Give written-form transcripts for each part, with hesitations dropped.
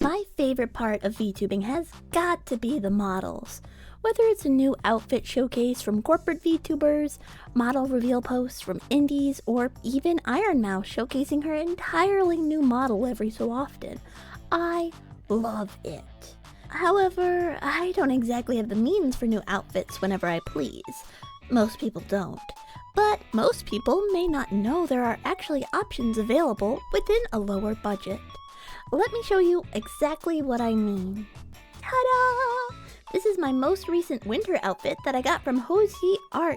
My favorite part of VTubing has got to be the models. Whether it's a new outfit showcase from corporate VTubers, model reveal posts from indies, or even Iron Mouse showcasing her entirely new model every so often, I love it. However, I don't exactly have the means for new outfits whenever I please. Most people don't. But most people may not know there are actually options available within a lower budget. Let me show you exactly what I mean. Ta-da! This is my most recent winter outfit that I got from CozyTuber,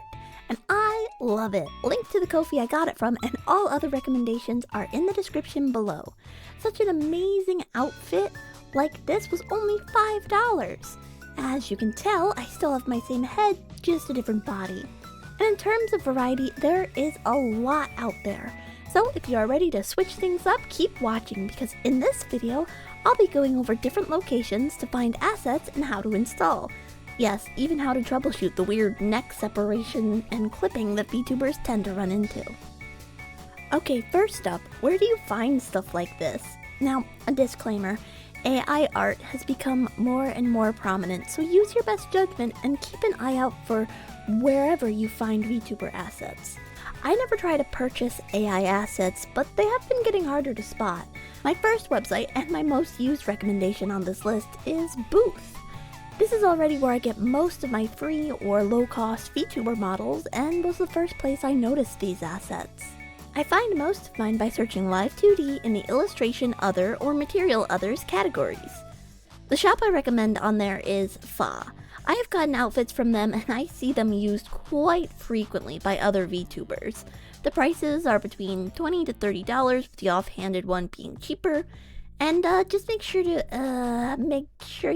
and I love it. Link to the Ko-fi I got it from and all other recommendations are in the description below. Such an amazing outfit like this was only $5. As you can tell, I still have my same head, just a different body. And in terms of variety, there is a lot out there. So if you are ready to switch things up, keep watching because in this video, I'll be going over different locations to find assets and how to install. Yes, even how to troubleshoot the weird neck separation and clipping that VTubers tend to run into. Okay, first up, where do you find stuff like this? Now, a disclaimer, AI art has become more and more prominent, so use your best judgment and keep an eye out for wherever you find VTuber assets. I never try to purchase AI assets, but they have been getting harder to spot. My first website and my most used recommendation on this list is Booth. This is already where I get most of my free or low-cost VTuber models and was the first place I noticed these assets. I find most of mine by searching Live 2D in the Illustration Other or Material Others categories. The shop I recommend on there is Fa. I have gotten outfits from them and I see them used quite frequently by other VTubers. The prices are between $20 to $30 with the offhanded one being cheaper. And just make sure you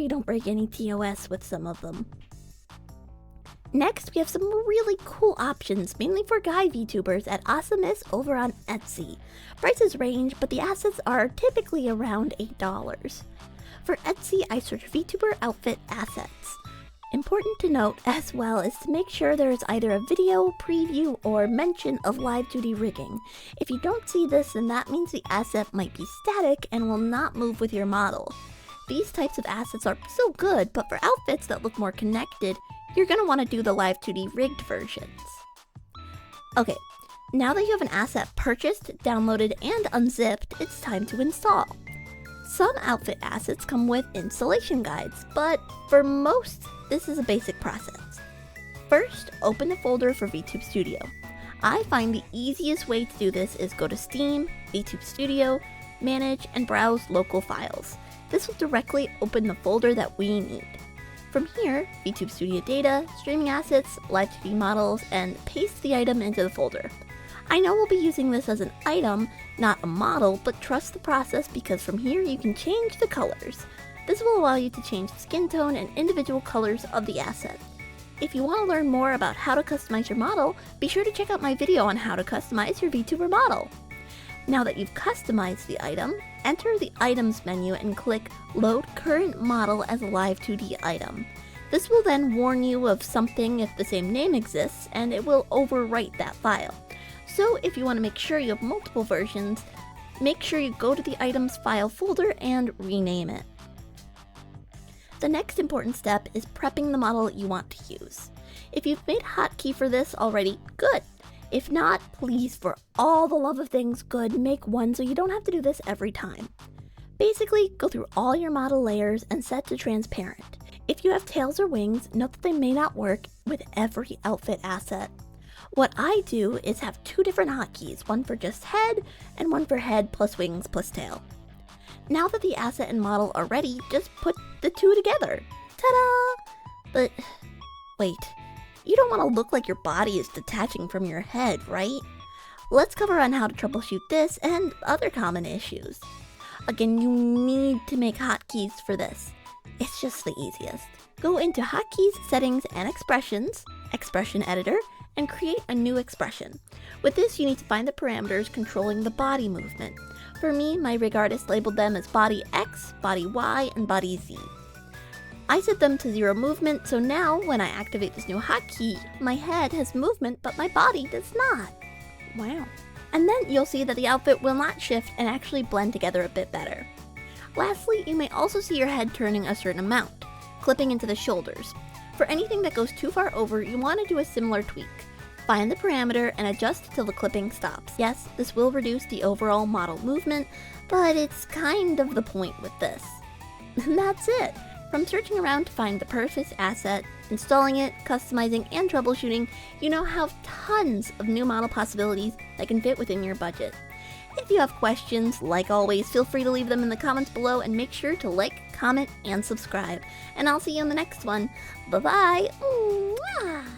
don't break any TOS with some of them. Next, we have some really cool options, mainly for guy VTubers at Awesomeness over on Etsy. Prices range, but the assets are typically around $8. For Etsy, I search VTuber outfit assets. Important to note as well is to make sure there is either a video, preview, or mention of live 2D rigging. If you don't see this, then that means the asset might be static and will not move with your model. These types of assets are so good, but for outfits that look more connected, you're going to want to do the live 2D rigged versions. Okay, now that you have an asset purchased, downloaded, and unzipped, it's time to install. Some outfit assets come with installation guides, but for most, this is a basic process. First, open the folder for VTube Studio. I find the easiest way to do this is go to Steam, VTube Studio, manage, and browse local files. This will directly open the folder that we need. From here, VTube Studio data, streaming assets, live 2D models, and paste the item into the folder. I know we'll be using this as an item, not a model, but trust the process because from here you can change the colors. This will allow you to change the skin tone and individual colors of the asset. If you want to learn more about how to customize your model, be sure to check out my video on how to customize your VTuber model. Now that you've customized the item, enter the Items menu and click Load Current Model as a Live 2D item. This will then warn you of something if the same name exists, and it will overwrite that file. So if you want to make sure you have multiple versions, make sure you go to the Items file folder and rename it. The next important step is prepping the model you want to use. If you've made hotkey for this already, good. If not, please, for all the love of things good, make one so you don't have to do this every time. Basically, go through all your model layers and set to transparent. If you have tails or wings, note that they may not work with every outfit asset. What I do is have two different hotkeys, one for just head and one for head plus wings plus tail. Now that the asset and model are ready, just put the two together. Ta-da! But wait, you don't want to look like your body is detaching from your head, right? Let's cover on how to troubleshoot this and other common issues. Again, you need to make hotkeys for this. It's just the easiest. Go into Hotkeys, Settings, and Expressions, Expression Editor, and create a new expression. With this, you need to find the parameters controlling the body movement. For me, my rig artist labeled them as Body X, Body Y, and Body Z. I set them to 0 movement, so now when I activate this new hotkey, my head has movement, but my body does not. Wow. And then you'll see that the outfit will not shift and actually blend together a bit better. Lastly, you may also see your head turning a certain amount, clipping into the shoulders. For anything that goes too far over, you want to do a similar tweak. Find the parameter and adjust till the clipping stops. Yes, this will reduce the overall model movement, but it's kind of the point with this. And that's it! From searching around to find the perfect asset, installing it, customizing, and troubleshooting, you now have tons of new model possibilities that can fit within your budget. If you have questions, like always, feel free to leave them in the comments below and make sure to like, comment, and subscribe. And I'll see you in the next one. Bye-bye! Mwah!